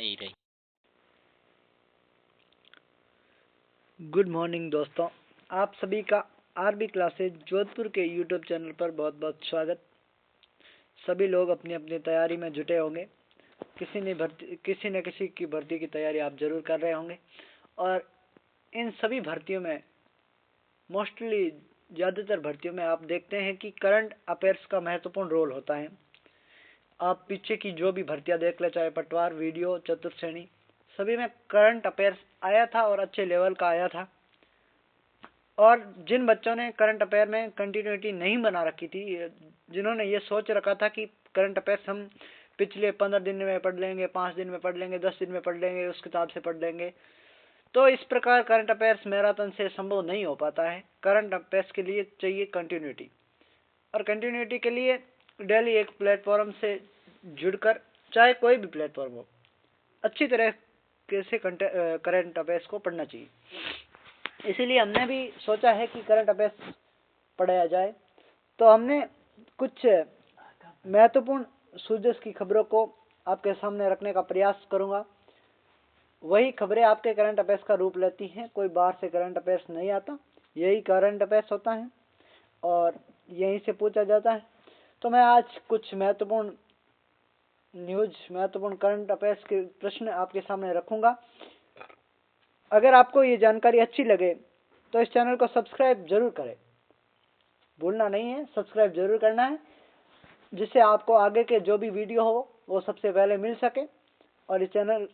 नहीं रही। Good morning दोस्तों, आप सभी का आरबी क्लासेज जोधपुर के यूट्यूब चैनल पर बहुत बहुत स्वागत। सभी लोग अपनी अपनी तैयारी में जुटे होंगे। किसी न किसी की भर्ती की तैयारी आप जरूर कर रहे होंगे और इन सभी भर्तियों में मोस्टली ज़्यादातर भर्तियों में आप देखते हैं कि करंट अफेयर्स का महत्वपूर्ण रोल होता है। आप पीछे की जो भी भर्तियां देख ले, चाहे पटवार, वीडियो, चतुर्थ श्रेणी, सभी में करंट अफेयर्स आया था और अच्छे लेवल का आया था। और जिन बच्चों ने करंट अफेयर में कंटिन्यूटी नहीं बना रखी थी, जिन्होंने ये सोच रखा था कि करंट अफेयर्स हम पिछले 15 दिन में पढ़ लेंगे, 5 दिन में पढ़ लेंगे, 10 दिन में पढ़ लेंगे, उस किताब से पढ़ लेंगे, तो इस प्रकार करंट अफेयर्स मैराथन से संभव नहीं हो पाता है। करंट अफेयर्स के लिए चाहिए कंटिन्यूटी, और कंटिन्यूटी के लिए डेली एक प्लेटफॉर्म से जुड़कर, चाहे कोई भी प्लेटफॉर्म हो, अच्छी तरह से करंट अफेयर्स को पढ़ना चाहिए। इसीलिए हमने भी सोचा है कि करंट अफेयर्स पढ़ाया जाए। तो हमने कुछ महत्वपूर्ण सूरज की खबरों को आपके सामने रखने का प्रयास करूंगा। वही खबरें आपके करंट अफेयर्स का रूप लेती हैं, कोई बाहर से करंट अफेयर्स नहीं आता, यही करंट अफेयर्स होता है और यहीं से पूछा जाता है। तो मैं आज कुछ महत्वपूर्ण करंट अफेयर्स के प्रश्न आपके सामने रखूंगा। अगर आपको ये जानकारी अच्छी लगे तो इस चैनल को सब्सक्राइब जरूर करें, भूलना नहीं है, सब्सक्राइब जरूर करना है, जिससे आपको आगे के जो भी वीडियो हो वो सबसे पहले मिल सके। और इस चैनल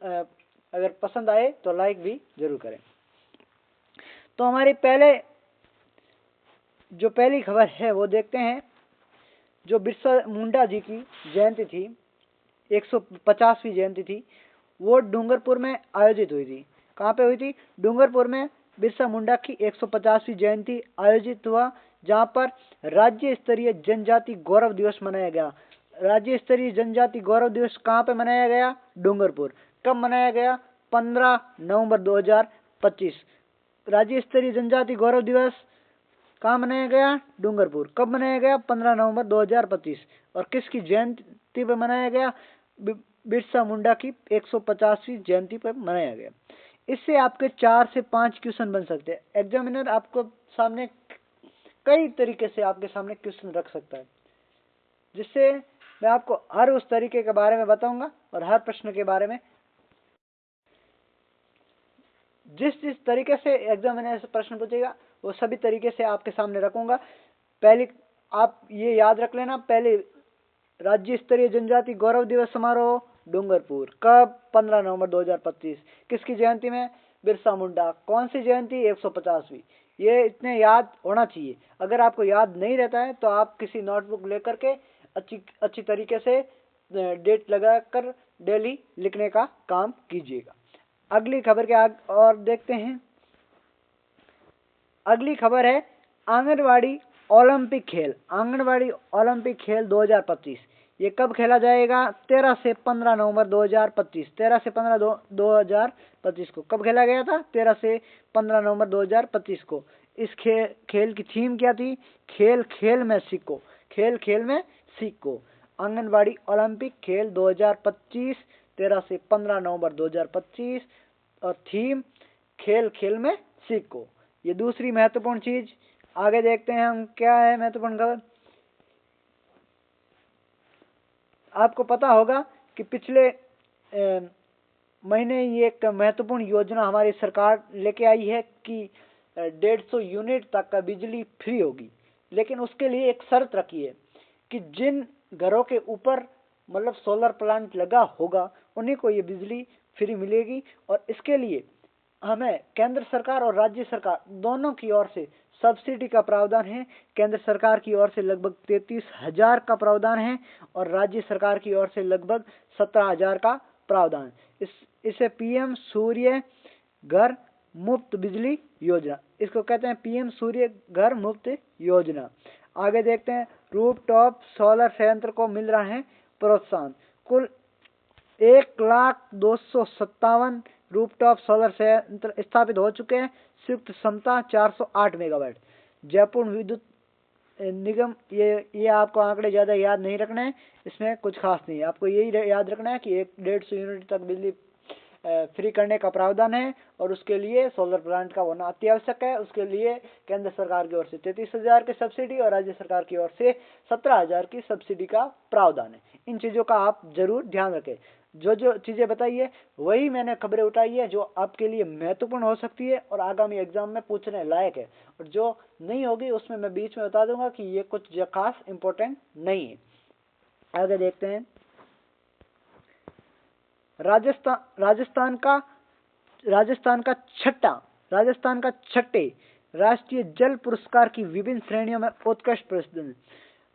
अगर पसंद आए तो लाइक भी जरूर करें। तो हमारी पहली खबर है वो देखते हैं। जो बिरसा मुंडा जी की जयंती थी, 150वीं जयंती थी, वो डूंगरपुर में आयोजित हुई थी। कहाँ पे हुई थी? डूंगरपुर में बिरसा मुंडा की 150वीं जयंती आयोजित हुआ, जहाँ पर राज्य स्तरीय जनजाति गौरव दिवस मनाया गया। राज्य स्तरीय जनजाति गौरव दिवस कहाँ पे मनाया गया? डूंगरपुर। कब मनाया गया? 15 नवंबर 2025। राज्य स्तरीय जनजाति गौरव दिवस कहाँ मनाया गया? डूंगरपुर। कब मनाया गया? 15 नवंबर 2025। और किसकी जयंती पे मनाया गया? बिरसा मुंडा की 150वीं जयंती पर मनाया गया। इससे आपके 4 से 5 क्वेश्चन बन सकते हैं। एग्जामिनर आपको सामने कई तरीके से आपके सामने क्वेश्चन रख सकता है, जिससे मैं आपको हर उस तरीके के बारे में बताऊंगा और हर प्रश्न के बारे में जिस तरीके से एग्जामिनर से प्रश्न पूछेगा वो सभी तरीके से आपके सामने रखूंगा। पहले आप ये याद रख लेना, पहले राज्य स्तरीय जनजाति गौरव दिवस समारोह डूंगरपुर, कब? 15 नवंबर 2025। किसकी जयंती में? बिरसा मुंडा। कौन सी जयंती? 150वीं। ये इतने याद होना चाहिए। अगर आपको याद नहीं रहता है तो आप किसी नोटबुक लेकर के अच्छी तरीके से डेट लगाकर डेली लिखने का काम कीजिएगा। अगली खबर के और देखते हैं। अगली खबर है आंगनवाड़ी ओलंपिक खेल। आंगनवाड़ी ओलंपिक खेल 2025 ये कब खेला जाएगा? 13 से 15 नवंबर 2025। 13 से 15 2025 को कब खेला गया था? 13 से 15 नवंबर 2025 को। इस खेल की थीम क्या थी? खेल खेल में सीखो। खेल खेल में सीखो। आंगनवाड़ी ओलंपिक खेल 2025, 13 से 15 नवंबर 2025, और थीम खेल खेल में सीखो। ये दूसरी महत्वपूर्ण चीज। आगे देखते हैं हम क्या है महत्वपूर्ण खबर। आपको पता होगा कि पिछले महीने ये एक महत्वपूर्ण योजना हमारी सरकार लेके आई है कि 150 यूनिट तक का बिजली फ्री होगी। लेकिन उसके लिए एक शर्त रखी है कि जिन घरों के ऊपर मतलब सोलर प्लांट लगा होगा उन्हीं को ये बिजली फ्री मिलेगी। और इसके लिए हमें केंद्र सरकार और राज्य सरकार दोनों की ओर से सब्सिडी का प्रावधान है। केंद्र सरकार की ओर से लगभग 33,000 का प्रावधान है और राज्य सरकार की ओर से लगभग 17,000 का प्रावधान। इसे पीएम सूर्य घर मुफ्त बिजली योजना, इसको कहते हैं पीएम सूर्य घर मुफ्त योजना। आगे देखते हैं। रूफटॉप सोलर संयंत्र को मिल रहा है प्रोत्साहन। कुल 1,02,57 रूफटॉप सोलर संयंत्र स्थापित हो चुके हैं। संयुक्त क्षमता 408 मेगावाट। जयपुर विद्युत निगम, ये आपको आंकड़े ज्यादा याद नहीं रखना है, इसमें कुछ खास नहीं है। आपको यही याद रखना है कि 150 यूनिट तक बिजली फ्री करने का प्रावधान है और उसके लिए सोलर प्लांट का होना अति आवश्यक है। उसके लिए केंद्र सरकार की ओर से 33,000 की सब्सिडी और राज्य सरकार की ओर से 17,000 की सब्सिडी का प्रावधान है। इन चीज़ों का आप जरूर ध्यान रखें। जो जो चीज़ें बताई है वही मैंने खबरें उठाई है जो आपके लिए महत्वपूर्ण हो सकती है और आगामी एग्जाम में पूछने लायक है, और जो नहीं होगी उसमें मैं बीच में बता दूंगा कि ये कुछ खास इंपॉर्टेंट नहीं है। आगे देखते हैं। राजस्थान का छठे राष्ट्रीय जल पुरस्कार की विभिन्न श्रेणियों में उत्कृष्ट प्रदर्शन।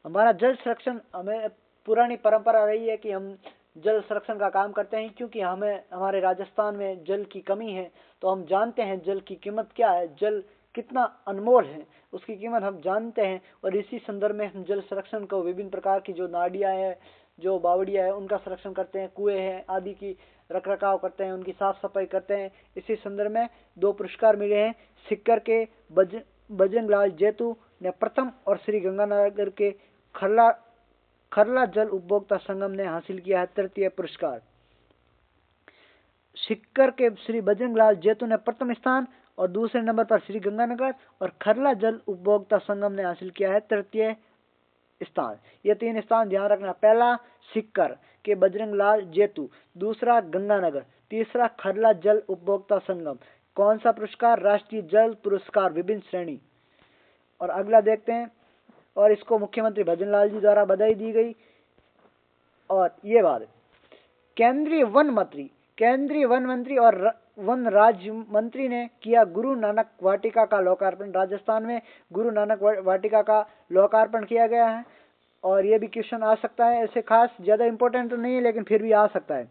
हमारा जल संरक्षण, हमें पुरानी परंपरा रही है कि हम जल संरक्षण का काम करते हैं, क्योंकि हमारे राजस्थान में जल की कमी है, तो हम जानते हैं जल की कीमत क्या है, जल कितना अनमोल है, उसकी कीमत हम जानते हैं। और इसी संदर्भ में हम जल संरक्षण को विभिन्न प्रकार की जो नालियाँ हैं, जो बावड़ियाँ हैं, उनका संरक्षण करते हैं, कुएं हैं आदि की रखरखाव करते हैं, उनकी साफ सफाई करते हैं। इसी संदर्भ में 2 पुरस्कार मिले हैं। सिक्कर के बजरंगलाल जेतू ने प्रथम और श्री गंगानगर के खरला जल उपभोक्ता संगम ने हासिल किया है तृतीय पुरस्कार। सिक्कर के श्री बजरंगलाल जेतू ने प्रथम स्थान और दूसरे नंबर पर श्री गंगानगर और खरला जल उपभोक्ता संगम ने हासिल किया है तृतीय स्थान। ये 3 स्थान ध्यान रखना। पहला सिक्कर के बजरंगलाल जेतू, दूसरा गंगानगर, तीसरा खरला जल उपभोक्ता संगम। कौन सा पुरस्कार? राष्ट्रीय जल पुरस्कार विभिन्न श्रेणी। और अगला देखते हैं। और इसको मुख्यमंत्री भजनलाल जी द्वारा बधाई दी गई। और ये बात, केंद्रीय वन मंत्री और वन राज्य मंत्री ने किया गुरु नानक वाटिका का लोकार्पण। राजस्थान में गुरु नानक वाटिका का लोकार्पण किया गया है। और ये भी क्वेश्चन आ सकता है, ऐसे खास ज्यादा इंपॉर्टेंट तो नहीं है लेकिन फिर भी आ सकता है।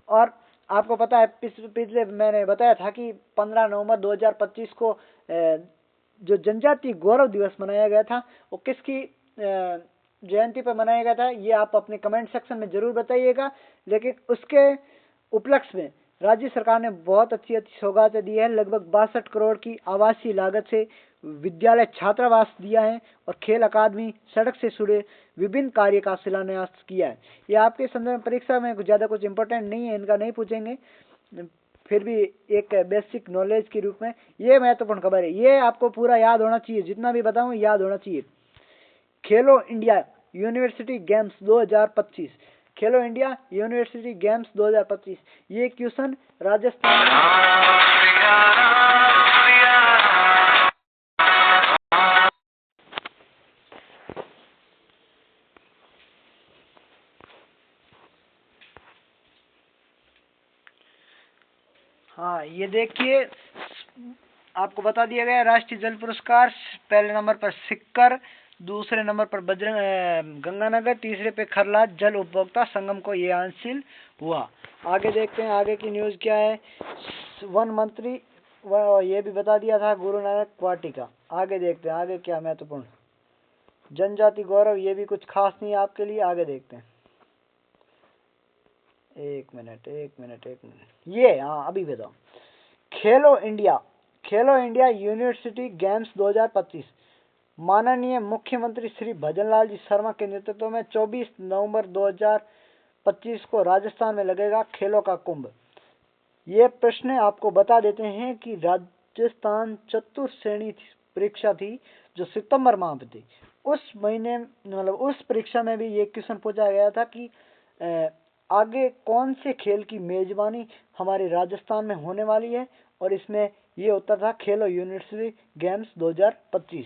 और आपको पता है पिछले मैंने बताया था कि 15 नवंबर 2025 को जो जनजातीय गौरव दिवस मनाया गया था वो किसकी जयंती पर मनाया गया था, ये आप अपने कमेंट सेक्शन में जरूर बताइएगा। लेकिन उसके उपलक्ष्य में राज्य सरकार ने बहुत अच्छी सौगातें दी है। लगभग 62 करोड़ की आवासीय लागत से विद्यालय छात्रावास दिया है और खेल अकादमी, सड़क से जुड़े विभिन्न कार्य का शिलान्यास किया है। ये आपके संदर्भ परीक्षा में ज्यादा कुछ इंपॉर्टेंट नहीं है, इनका नहीं पूछेंगे, फिर भी एक बेसिक नॉलेज के रूप में ये महत्वपूर्ण खबर है। ये आपको पूरा याद होना चाहिए, जितना भी बताऊं याद होना चाहिए। खेलो इंडिया यूनिवर्सिटी गेम्स 2025, खेलो इंडिया यूनिवर्सिटी गेम्स 2025, ये क्वेश्चन राजस्थान हाँ, ये देखिए आपको बता दिया गया। राष्ट्रीय जल पुरस्कार पहले नंबर पर सिक्कर, दूसरे नंबर पर गंगानगर, तीसरे पे खरला जल उपभोक्ता संगम को ये हासिल हुआ। आगे देखते हैं आगे की न्यूज क्या है। वन मंत्री ये भी बता दिया था गुरु नानक वाटिका। आगे देखते हैं आगे क्या महत्वपूर्ण। जनजाति गौरव, ये भी कुछ खास नहीं है आपके लिए। आगे देखते हैं। एक मिनट ये हाँ अभी बताओ। खेलो इंडिया यूनिवर्सिटी गेम्स 2025 माननीय मुख्यमंत्री श्री भजनलाल जी शर्मा के नेतृत्व में 24 नवंबर 2025 को राजस्थान में लगेगा खेलों का कुंभ। ये प्रश्न आपको बता देते हैं कि राजस्थान चतुर्थ श्रेणी परीक्षा थी जो सितंबर माह में थी। उस महीने मतलब उस परीक्षा में भी ये क्वेश्चन पूछा गया था कि आगे कौन से खेल की मेजबानी हमारे राजस्थान में होने वाली है, और इसमें ये उत्तर था खेलो यूनिवर्सिटी गेम्स 2025।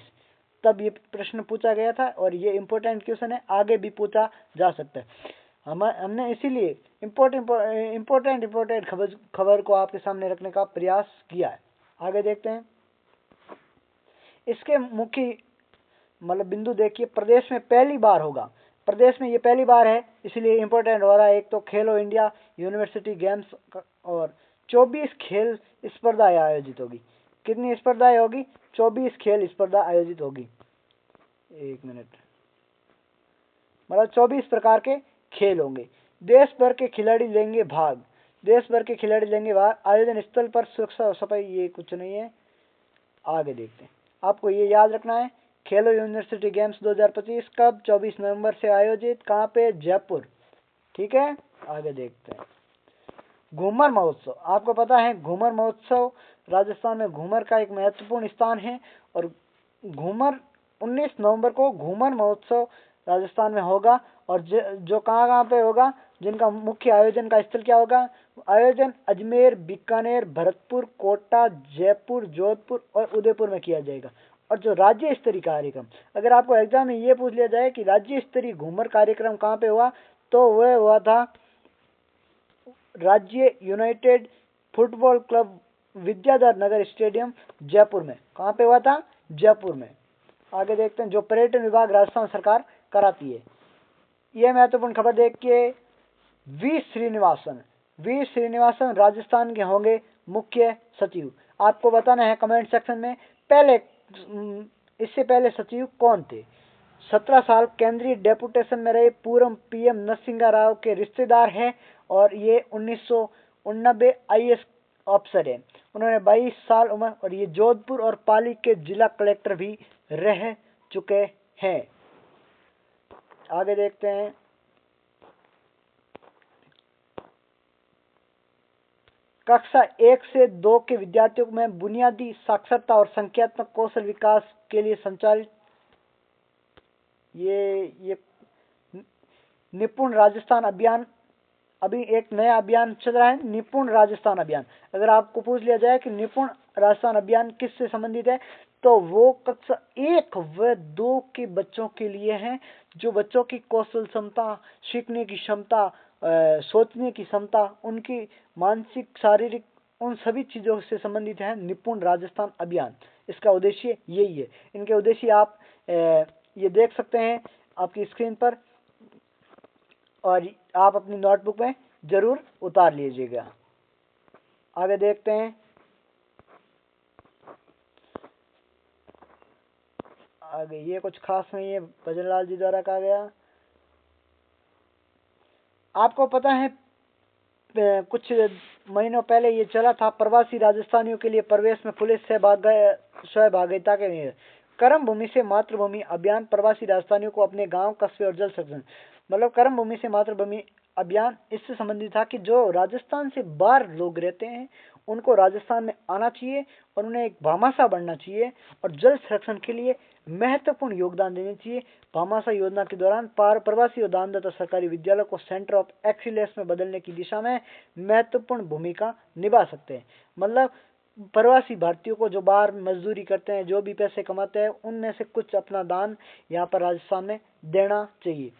तब ये प्रश्न पूछा गया था और ये इम्पोर्टेंट क्वेश्चन है, आगे भी पूछा जा सकता है। हमने इसीलिए इम्पोर्टेंट खबर को आपके सामने रखने का प्रयास किया है। आगे देखते हैं। इसके मुख्य मतलब बिंदु देखिए, प्रदेश में पहली बार होगा। प्रदेश में ये पहली बार है, इसलिए इम्पोर्टेंट हो रहा है। एक तो खेलो इंडिया यूनिवर्सिटी गेम्स और 24 खेल स्पर्धाएं आयोजित होगी। कितनी स्पर्धाएं होगी? 24 खेल स्पर्धा आयोजित होगी। एक मिनट मतलब 24 प्रकार के खेल होंगे। देश भर के खिलाड़ी लेंगे भाग। आयोजन स्थल पर सुरक्षा और सफाई ये कुछ नहीं है। आगे देखते हैं। आपको ये याद रखना है, खेलो यूनिवर्सिटी गेम्स 2025 कब? 24 नवंबर से आयोजित। कहाँ पे? जयपुर। ठीक है, आगे देखते हैं। घूमर महोत्सव, आपको पता है घूमर महोत्सव राजस्थान में घूमर का एक महत्वपूर्ण स्थान है। और घूमर 19 नवंबर को घूमर महोत्सव राजस्थान में होगा। और जो कहाँ पे होगा, जिनका मुख्य आयोजन का स्थल क्या होगा, आयोजन अजमेर, बीकानेर, भरतपुर, कोटा, जयपुर, जोधपुर और उदयपुर में किया जाएगा। और जो राज्य स्तरीय कार्यक्रम, अगर आपको एग्जाम में ये पूछ लिया जाए कि राज्य स्तरीय घूमर कार्यक्रम कहाँ पे हुआ, तो वह हुआ था राज्य United football club Vidyadhar Nagar stadium Jaipur में। कहाँ पे हुआ था, जयपुर में। आगे देखते हैं, जो पर्यटन विभाग राजस्थान सरकार कराती है। यह महत्वपूर्ण खबर देख के, वी श्रीनिवासन राजस्थान के होंगे मुख्य सचिव। आपको बताना है कमेंट सेक्शन में, पहले इससे पहले सचिव कौन थे। 17 साल केंद्रीय डेपुटेशन में रहे पूर्व पीएम नरसिंहा राव के रिश्तेदार हैं और ये 1989 आईएएस अफसर हैं। उन्होंने 22 साल उम्र और ये जोधपुर और पाली के जिला कलेक्टर भी रह चुके हैं। आगे देखते हैं, कक्षा 1 से 2 के विद्यार्थियों में बुनियादी साक्षरता और संख्यात्मक कौशल विकास के लिए संचालित ये निपुण राजस्थान अभियान, अभी एक नया अभियान चल रहा है, निपुण राजस्थान अभियान। अगर आपको पूछ लिया जाए कि निपुण राजस्थान अभियान किससे संबंधित है, तो वो कक्षा 1 व 2 के बच्चों के लिए है, जो बच्चों की कौशल क्षमता, सीखने की क्षमता, सोचने की क्षमता, उनकी मानसिक, शारीरिक, उन सभी चीजों से संबंधित है निपुण राजस्थान अभियान। इसका उद्देश्य यही है। इनके उद्देश्य आप ये देख सकते हैं आपकी स्क्रीन पर, और आप अपनी नोटबुक में जरूर उतार लीजिएगा। आगे देखते हैं, आगे ये कुछ खास नहीं है, भजनलाल जी द्वारा कहा गया। आपको पता है कुछ महीनों पहले ये चला था, प्रवासी राजस्थानियों के लिए प्रवेश में खुले सहभागिता के लिए कर्म भूमि से मातृभूमि अभियान। प्रवासी राजस्थानियों को अपने गांव, कस्बे और जल संरक्षण, मतलब कर्म भूमि से मातृभूमि अभियान इससे संबंधित था कि जो राजस्थान से बाहर लोग रहते हैं उनको राजस्थान में आना चाहिए और उन्हें एक भामाशाह बनना चाहिए और जल संरक्षण के लिए महत्वपूर्ण योगदान देना चाहिए। भामाशाह योजना के दौरान प्रवासी और दानदाता सरकारी विद्यालय को सेंटर ऑफ एक्सीलेंस में बदलने की दिशा में महत्वपूर्ण भूमिका निभा सकते हैं। मतलब प्रवासी भारतीयों को जो बाहर मजदूरी करते हैं, जो भी पैसे कमाते हैं, उनमें से कुछ अपना दान यहाँ पर राजस्थान में देना चाहिए।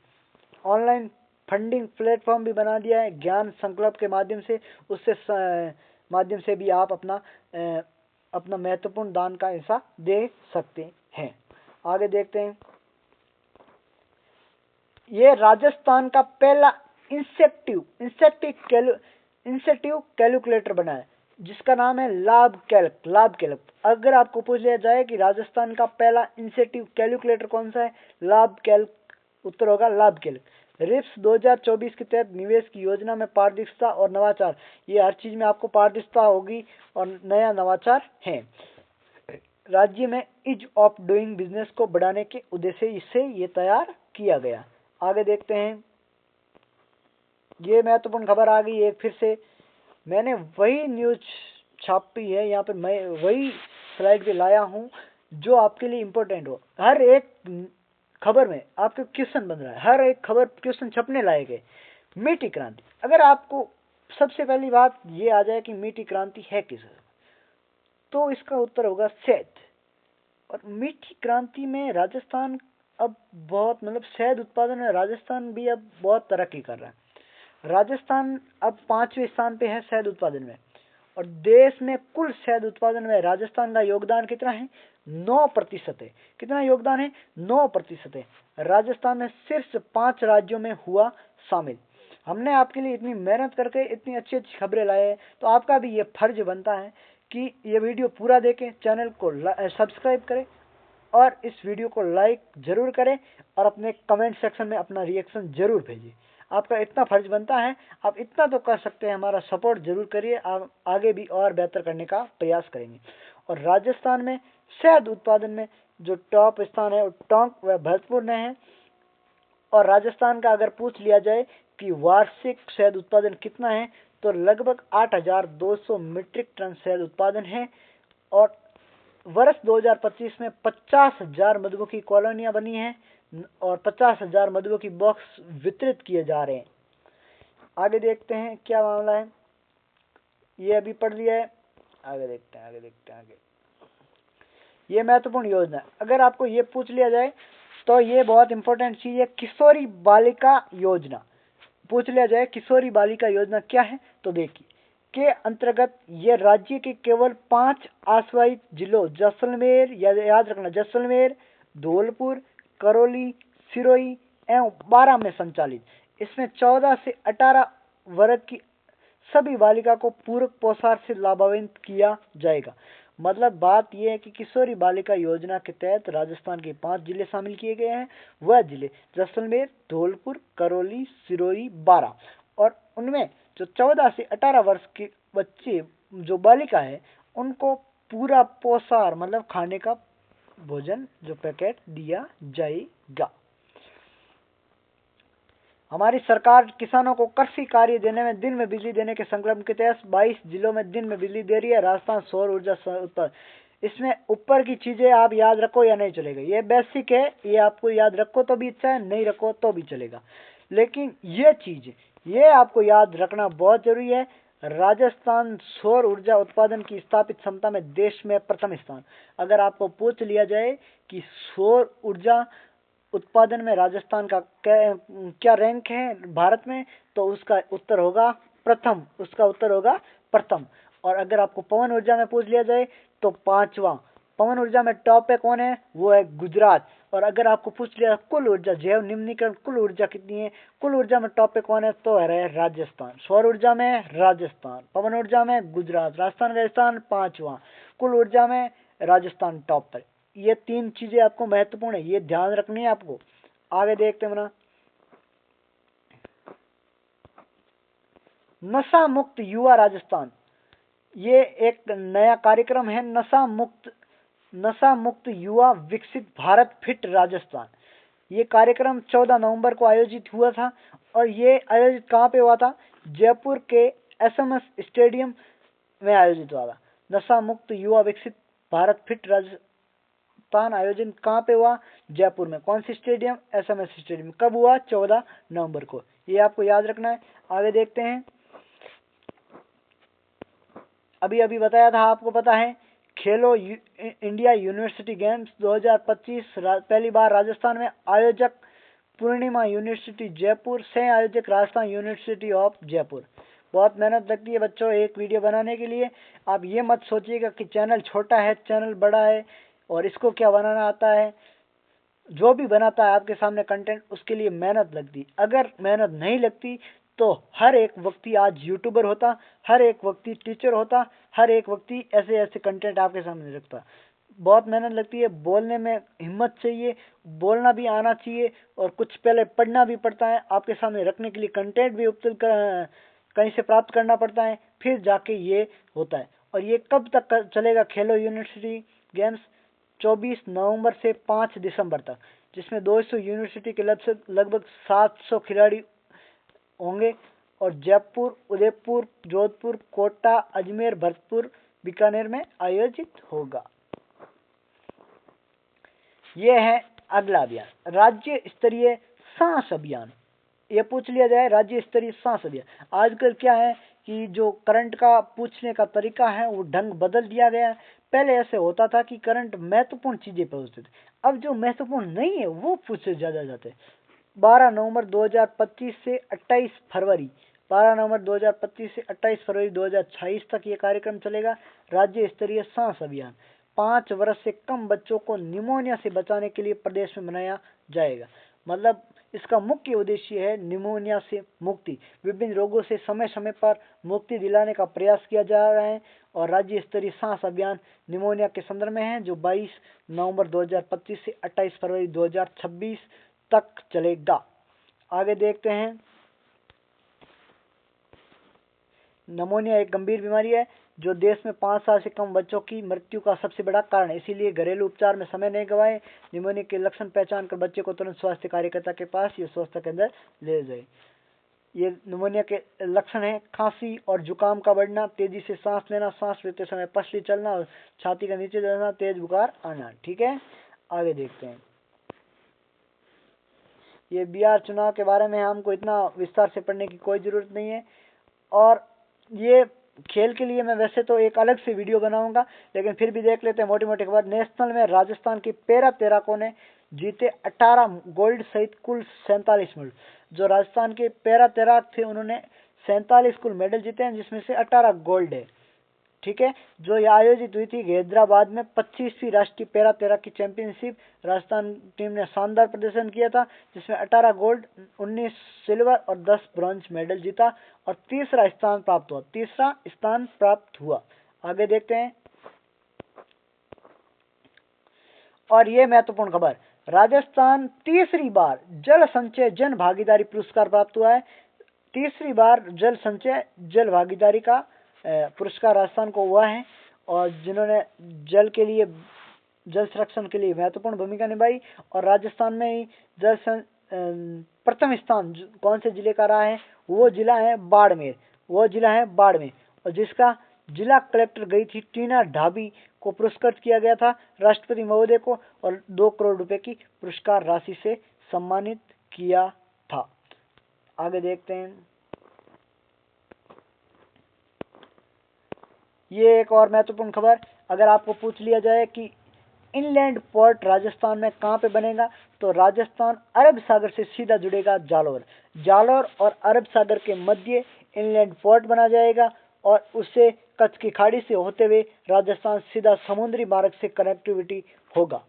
ऑनलाइन फंडिंग प्लेटफॉर्म भी बना दिया है ज्ञान संकल्प के माध्यम से, उससे माध्यम से भी आप अपना महत्वपूर्ण दान का हिस्सा दे सकते हैं। आगे देखते हैं, ये राजस्थान का पहला इंसेंटिव कैलकुलेटर बना है जिसका नाम है लाभ कैल्क। अगर आपको पूछ लिया जाए कि राजस्थान का पहला इंसेंटिव कैलकुलेटर कौन सा है, लाभ कैल्क, उत्तर होगा लाभ कैल्क। रिप्स 2024 के तहत निवेश की योजना में पारदर्शिता और नवाचार, ये हर चीज में आपको पारदर्शिता होगी और नया नवाचार है। राज्य में इज ऑफ डूइंग बिजनेस को बढ़ाने के उद्देश्य से ये तैयार किया गया। आगे देखते हैं, ये महत्वपूर्ण खबर आ गई एक फिर से, मैंने वही न्यूज छापी है यहाँ पर, मैं वही स्लाइड पे लाया हूँ जो आपके लिए इम्पोर्टेंट हो। हर एक खबर में आपके क्वेश्चन बन रहा है, हर एक खबर क्वेश्चन छपने लायक है। मीठी क्रांति, अगर आपको सबसे पहली बात ये आ जाए कि मीठी क्रांति है किस, तो इसका उत्तर होगा शहद। और मीठी क्रांति में राजस्थान अब बहुत, मतलब शहद उत्पादन में राजस्थान भी अब बहुत तरक्की कर रहा है। राजस्थान अब 5वें स्थान पे है शहद उत्पादन में, और देश में कुल शहद उत्पादन में राजस्थान का योगदान कितना है, 9% है। कितना योगदान है, 9% है। राजस्थान में शीर्ष 5 राज्यों में हुआ शामिल। हमने आपके लिए इतनी मेहनत करके इतनी अच्छी अच्छी खबरें लाए हैं, तो आपका भी ये फर्ज बनता है कि ये वीडियो पूरा देखें, चैनल को सब्सक्राइब करें और इस वीडियो को लाइक जरूर करें और अपने कमेंट सेक्शन में अपना रिएक्शन जरूर भेजिए। आपका इतना फर्ज बनता है, आप इतना तो कर सकते हैं, हमारा सपोर्ट जरूर करिए, आप आगे भी और बेहतर करने का प्रयास करेंगे। और राजस्थान में शहद उत्पादन में जो टॉप स्थान है वो टोंक व भरतपुर में है। और राजस्थान का अगर पूछ लिया जाए कि वार्षिक शहद उत्पादन कितना है, तो लगभग 8,200 मीट्रिक टन शहद उत्पादन है। और वर्ष 2025 में 50,000 मधुमक्खी कॉलोनियां बनी हैं और 50,000 मधुमक्खी बॉक्स वितरित किए जा रहे हैं। आगे देखते हैं क्या मामला है, ये अभी पढ़ लिया है, आगे देखते हैं आगे। ये महत्वपूर्ण योजना है। अगर आपको ये पूछ लिया जाए तो ये बहुत इंपॉर्टेंट चीज है, किशोरी बालिका योजना पूछ लिया जाए, किशोरी बालिका योजना क्या है, तो देखिए के अंतर्गत ये राज्य के केवल 5 आश्वासित जिलों जैसलमेर, याद रखना जैसलमेर, धौलपुर, करौली, सिरोही एवं बारां में संचालित। इसमें 14 से 18 वर्ग की सभी बालिका को पूरक पोषाहार से लाभान्वित किया जाएगा। मतलब बात यह है कि किशोरी बालिका योजना के तहत राजस्थान के 5 जिले शामिल किए गए हैं। वह जिले जैसलमेर, धौलपुर, करौली, सिरोही, बारां, और उनमें जो 14 से 18 वर्ष के बच्चे जो बालिका है उनको पूरा पोषाहार मतलब खाने का भोजन जो पैकेट दिया जाएगा। हमारी सरकार किसानों को कृषि कार्य देने में दिन में बिजली देने के संकल्प के तहत 22 जिलों में दिन में बिजली दे रही है। राजस्थान सौर ऊर्जा उत्पादन, इसमें ऊपर की चीजें आप याद रखो या नहीं चलेगा, ये बेसिक है, ये आपको याद रखो तो भी अच्छा है, नहीं रखो तो भी चलेगा, लेकिन ये चीज ये आपको याद रखना बहुत जरूरी है। राजस्थान सौर ऊर्जा उत्पादन की स्थापित क्षमता में देश में प्रथम स्थान। अगर आपको पूछ लिया जाए कि सौर ऊर्जा उत्पादन में राजस्थान का क्या रैंक है भारत में, तो उसका उत्तर होगा प्रथम, उसका उत्तर होगा प्रथम। और अगर आपको पवन ऊर्जा में पूछ लिया जाए तो 5वां। पवन ऊर्जा में टॉप पे कौन है, वो है गुजरात। और अगर आपको पूछ लिया कुल ऊर्जा जैव निम्नीकरण कुल ऊर्जा कितनी है, कुल ऊर्जा में टॉप पे कौन है, तो है राजस्थान। सौर ऊर्जा में राजस्थान, पवन ऊर्जा में गुजरात, राजस्थान 5वां, कुल ऊर्जा में राजस्थान टॉप पर। ये 3 चीजें आपको महत्वपूर्ण है, ये ध्यान रखनी है आपको। आगे देखते हैं ना, नशा मुक्त युवा राजस्थान, ये एक नया कार्यक्रम है। नशा मुक्त युवा विकसित भारत फिट राजस्थान। ये कार्यक्रम 14 नवंबर को आयोजित हुआ था और ये आयोजित कहाँ पे हुआ था, जयपुर के SMS स्टेडियम में आयोजित हुआ था। नशा मुक्त युवा विकसित भारत फिट राजस्थान आयोजन कहाँ पे हुआ, जयपुर में। कौन सी स्टेडियम, SMS स्टेडियम। कब हुआ, 14 नवंबर को। ये आपको याद रखना है। आगे देखते हैं, अभी बताया था आपको पता है, खेलो इंडिया यूनिवर्सिटी गेम्स 2025 पहली बार राजस्थान में। आयोजक पूर्णिमा यूनिवर्सिटी जयपुर, सह आयोजक राजस्थान यूनिवर्सिटी ऑफ जयपुर। बहुत मेहनत लगती है बच्चों एक वीडियो बनाने के लिए। आप ये मत सोचिएगा कि चैनल छोटा है, चैनल बड़ा है और इसको क्या बनाना आता है। जो भी बनाता है आपके सामने कंटेंट, उसके लिए मेहनत लगती। अगर मेहनत नहीं लगती तो हर एक व्यक्ति आज यूट्यूबर होता, हर एक व्यक्ति टीचर होता, हर एक व्यक्ति ऐसे ऐसे कंटेंट आपके सामने रखता। बहुत मेहनत लगती है, बोलने में हिम्मत चाहिए, बोलना भी आना चाहिए और कुछ पहले पढ़ना भी पड़ता है। आपके सामने रखने के लिए कंटेंट भी उपलब्ध कहीं से प्राप्त करना पड़ता है, फिर जाके ये होता है। और ये कब तक चलेगा, खेलो यूनिवर्सिटी गेम्स 24 नवंबर से 5 दिसंबर तक, जिसमें 200 यूनिवर्सिटी के लगभग 700 खिलाड़ी होंगे और जयपुर, उदयपुर, जोधपुर, कोटा, अजमेर, भरतपुर, बीकानेर में आयोजित होगा। यह है अगला अभियान, राज्य स्तरीय सांस अभियान। ये पूछ लिया जाए राज्य स्तरीय सांस अभियान। आजकल क्या है कि जो करंट का पूछने का तरीका है वो ढंग बदल दिया गया है। पहले ऐसे होता था कि करंट महत्वपूर्ण चीजें पूछते थे, अब जो महत्वपूर्ण नहीं है वो पूछे ज्यादा जाते। 12 नवंबर 2025 से 28 फरवरी 12 नवंबर 2025 से 28 फरवरी 2026 तक ये कार्यक्रम चलेगा। राज्य स्तरीय सांस अभियान 5 वर्ष से कम बच्चों को निमोनिया से बचाने के लिए प्रदेश में मनाया जाएगा। मतलब इसका मुख्य उद्देश्य है निमोनिया से मुक्ति। विभिन्न रोगों से समय समय पर मुक्ति दिलाने का प्रयास किया जा रहा है और राज्य स्तरीय सांस अभियान निमोनिया के संदर्भ में है, जो 22 नवंबर 2025 से 28 फरवरी 2026 तक चलेगा। आगे देखते हैं, निमोनिया एक गंभीर बीमारी है जो देश में 5 साल से कम बच्चों की मृत्यु का सबसे बड़ा कारण है। इसीलिए घरेलू उपचार में समय नहीं गवाएं। निमोनिया के लक्षण पहचान कर बच्चे को तुरंत स्वास्थ्य कार्यकर्ता के पास या स्वास्थ्य केंद्र ले जाए। ये निमोनिया के लक्षण है। खांसी और जुकाम का बढ़ना, तेजी से सांस लेना, सांस लेते समय पसली चलना और छाती का नीचे जाना, तेज बुखार आना। ठीक है, आगे देखते हैं। ये बिहार चुनाव के बारे में हमको इतना विस्तार से पढ़ने की कोई जरूरत नहीं है। और ये खेल के लिए मैं वैसे तो एक अलग से वीडियो बनाऊंगा, लेकिन फिर भी देख लेते हैं मोटी मोटी खबर। नेशनल में राजस्थान की पैरा तैराकों ने जीते 18 गोल्ड सहित कुल 47 मेडल। जो राजस्थान के पैरा तैराक थे उन्होंने 47 कुल मेडल जीते हैं, जिसमें से 18 गोल्ड है। ठीक है, जो ये आयोजित हुई थी हैदराबाद में 25वीं राष्ट्रीय पैरा तैराकी चैंपियनशिप। राजस्थान टीम ने शानदार प्रदर्शन किया था, जिसमें 18 गोल्ड, 19 सिल्वर और 10 ब्रॉन्ज मेडल जीता और तीसरा स्थान प्राप्त हुआ। आगे देखते हैं। और ये महत्वपूर्ण खबर, राजस्थान तीसरी बार जल संचय जन भागीदारी पुरस्कार प्राप्त हुआ है। तीसरी बार जल संचय जल भागीदारी का पुरस्कार राजस्थान को हुआ है, और जिन्होंने जल संरक्षण के लिए महत्वपूर्ण भूमिका निभाई। और राजस्थान में ही प्रथम स्थान कौन से जिले का रहा है? वो जिला है बाड़मेर। और जिसका जिला कलेक्टर गई थी टीना ढाबी को पुरस्कृत किया गया था राष्ट्रपति महोदय को, और 2 करोड़ रुपए की पुरस्कार राशि से सम्मानित किया था। आगे देखते हैं। ये एक और महत्वपूर्ण खबर, अगर आपको पूछ लिया जाए कि इनलैंड पोर्ट राजस्थान में कहां पे बनेगा, तो राजस्थान अरब सागर से सीधा जुड़ेगा जालोर और अरब सागर के मध्य इनलैंड पोर्ट बना जाएगा, और उससे कच्छ की खाड़ी से होते हुए राजस्थान सीधा समुद्री मार्ग से कनेक्टिविटी होगा।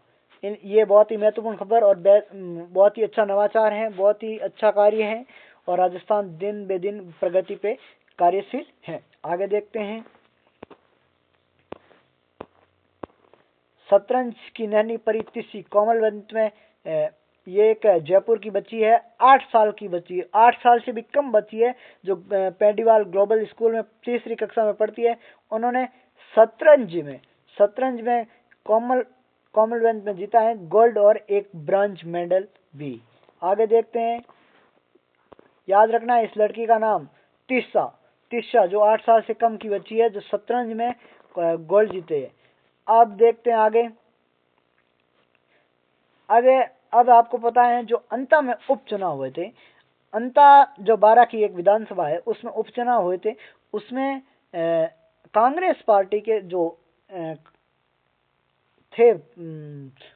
ये बहुत ही महत्वपूर्ण खबर और बहुत ही अच्छा नवाचार है, बहुत ही अच्छा कार्य है, और राजस्थान दिन बे दिन प्रगति पे कार्यशील है। आगे देखते हैं। शतरंज की नन्ही परी तिशी कॉमनवेल्थ में, ये एक जयपुर की बच्ची है, 8 साल की बच्ची है, 8 साल से भी कम बच्ची है, जो पेंडीवाल ग्लोबल स्कूल में तीसरी कक्षा में पढ़ती है। उन्होंने शतरंज में कॉमनवेल्थ में जीता है गोल्ड और 1 ब्रॉन्ज मेडल भी। आगे देखते हैं। याद रखना है इस लड़की का नाम तिशा, जो 8 साल से कम की बच्ची है, जो शतरंज में गोल्ड जीते है। अब देखते हैं आगे। अब आपको पता है जो अंता में उपचुनाव हुए थे, अंता जो 12 की एक विधानसभा है, उसमें उपचुनाव हुए थे, उसमें कांग्रेस पार्टी के जो थे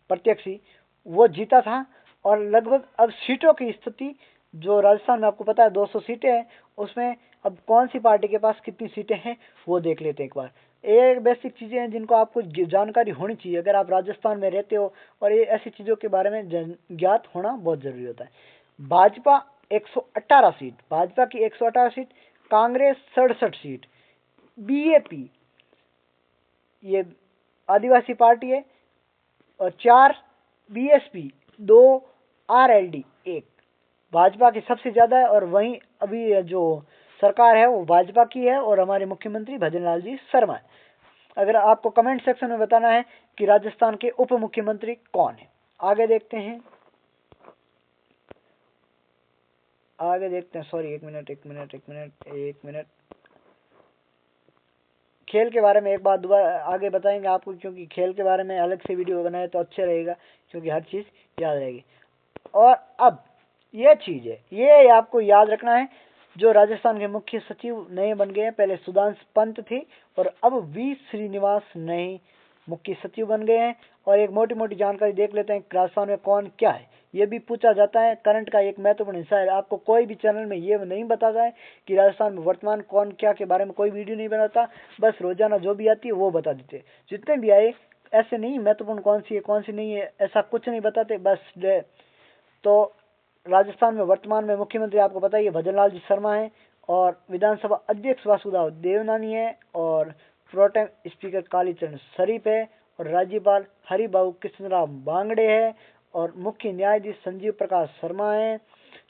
प्रत्याशी, वो जीता था। और लगभग अब सीटों की स्थिति जो राजस्थान में आपको पता है 200 सीटें हैं, उसमें अब कौन सी पार्टी के पास कितनी सीटें हैं वो देख लेते हैं एक बार। ये बेसिक चीजें हैं जिनको आपको जानकारी होनी चाहिए अगर आप राजस्थान में रहते हो, और ये ऐसी चीजों के बारे में ज्ञात होना बहुत जरूरी होता है। भाजपा 118 सीट, भाजपा की 118 सीट, कांग्रेस 67 सीट, बीएपी ये आदिवासी पार्टी है, और 4 बीएसपी, 2 आरएलडी, 1 भाजपा की सबसे ज्यादा है। और वहीं अभी जो सरकार है वो भाजपा की है, और हमारे मुख्यमंत्री भजनलाल जी शर्मा है। अगर आपको कमेंट सेक्शन में बताना है कि राजस्थान के उप मुख्यमंत्री कौन है। आगे देखते हैं। सॉरी, एक मिनट। खेल के बारे में एक बात दोबारा आगे बताएंगे आपको, क्योंकि खेल के बारे में अलग से वीडियो बनाए तो अच्छा रहेगा, क्योंकि हर चीज याद रहेगी। और अब ये चीज है, ये आपको याद रखना है, जो राजस्थान के मुख्य सचिव नए बन गए हैं, पहले सुधांशु पंत थी और अब वी श्रीनिवास नए मुख्य सचिव बन गए हैं। और एक मोटी मोटी जानकारी देख लेते हैं राजस्थान में कौन क्या है, ये भी पूछा जाता है। करंट का एक महत्वपूर्ण हिस्सा है। आपको कोई भी चैनल में ये नहीं बताता है कि राजस्थान में वर्तमान कौन क्या के बारे में कोई वीडियो नहीं बनाता, बस रोजाना जो भी आती है वो बता देते। जितने भी आए ऐसे नहीं महत्वपूर्ण कौन सी है कौन सी नहीं है, ऐसा कुछ नहीं बताते बस। तो राजस्थान में वर्तमान में मुख्यमंत्री आपको पता ही है भजनलाल जी शर्मा है, और विधानसभा अध्यक्ष वासुदेव देवनानी है, और प्रोटेम स्पीकर कालीचरण शरीफ है, और राज्यपाल हरिबाबू कृष्णराव बांगड़े है, और मुख्य न्यायाधीश संजीव प्रकाश शर्मा है।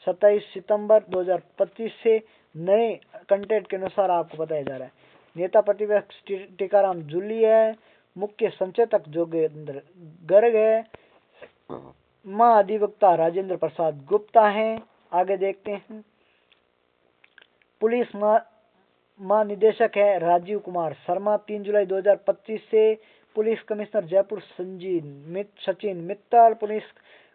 27 सितंबर 2025 से नए कंटेंट के अनुसार आपको बताया जा रहा है। नेता प्रतिपक्ष टीकाराम जूली है, मुख्य संचेतक जोगेंद्र गर्ग है, महाधिवक्ता राजेंद्र प्रसाद गुप्ता हैं। आगे देखते हैं। पुलिस महानिदेशक है राजीव कुमार शर्मा। 3 जुलाई 2025 से police commissioner Jaipur Sachin Mittal police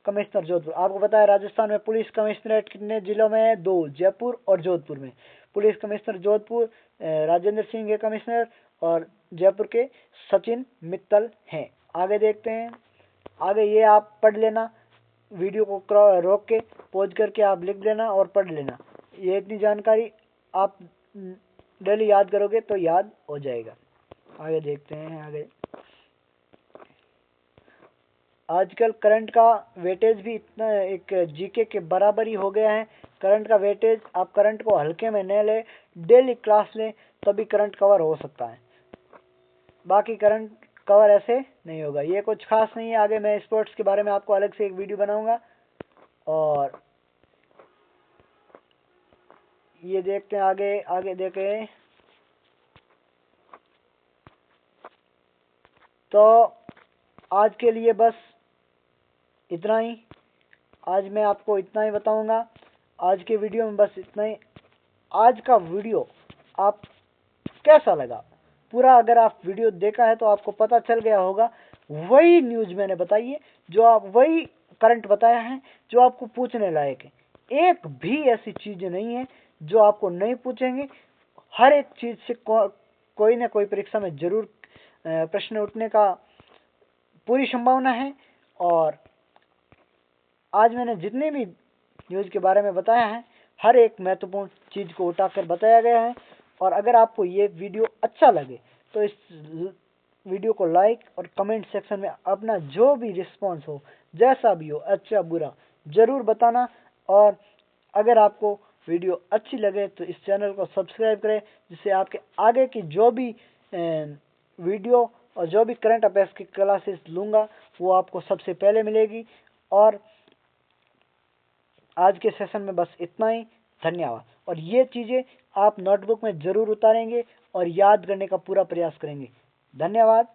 commissioner Jodhpur. आपको पता है राजस्थान में पुलिस कमिश्नरेट कितने जिलों में है? 2, जयपुर और जोधपुर में। पुलिस कमिश्नर जोधपुर राजेंद्र सिंह के कमिश्नर और जयपुर के सचिन मित्तल हैं। आगे देखते हैं। आगे ये आप पढ़ लेना, वीडियो को रोक के पॉज करके आप लिख लेना और पढ़ लेना। ये इतनी जानकारी आप डेली याद करोगे तो याद हो जाएगा। आगे देखते हैं। आगे आजकल करंट का वेटेज भी इतना एक जीके के बराबर ही हो गया है। करंट का वेटेज आप करंट को हल्के में न ले, डेली क्लास लें तभी करंट कवर हो सकता है, बाकी करंट कवर ऐसे नहीं होगा। ये कुछ खास नहीं है। आगे मैं स्पोर्ट्स के बारे में आपको अलग से एक वीडियो बनाऊंगा। और ये देखते हैं आगे देखें तो आज के लिए बस इतना ही। आज मैं आपको इतना ही बताऊंगा। आज के वीडियो में बस इतना ही। आज का वीडियो आप कैसा लगा पूरा, अगर आप वीडियो देखा है तो आपको पता चल गया होगा वही न्यूज मैंने बताई है, जो आप वही करंट बताया है जो आपको पूछने लायक है। एक भी ऐसी चीज नहीं है जो आपको नहीं पूछेंगे। हर एक चीज से कोई ना कोई परीक्षा में जरूर प्रश्न उठने का पूरी संभावना है। और आज मैंने जितने भी न्यूज के बारे में बताया है हर एक महत्वपूर्ण चीज को उठाकर बताया गया है। और अगर आपको ये वीडियो अच्छा लगे तो इस वीडियो को लाइक और कमेंट सेक्शन में अपना जो भी रिस्पॉन्स हो, जैसा भी हो, अच्छा बुरा, जरूर बताना। और अगर आपको वीडियो अच्छी लगे तो इस चैनल को सब्सक्राइब करें, जिससे आपके आगे की जो भी वीडियो और जो भी करंट अफेयर्स की क्लासेस लूँगा वो आपको सबसे पहले मिलेगी। और आज के सेशन में बस इतना ही। धन्यवाद। और ये चीज़ें आप नोटबुक में ज़रूर उतारेंगे और याद करने का पूरा प्रयास करेंगे। धन्यवाद।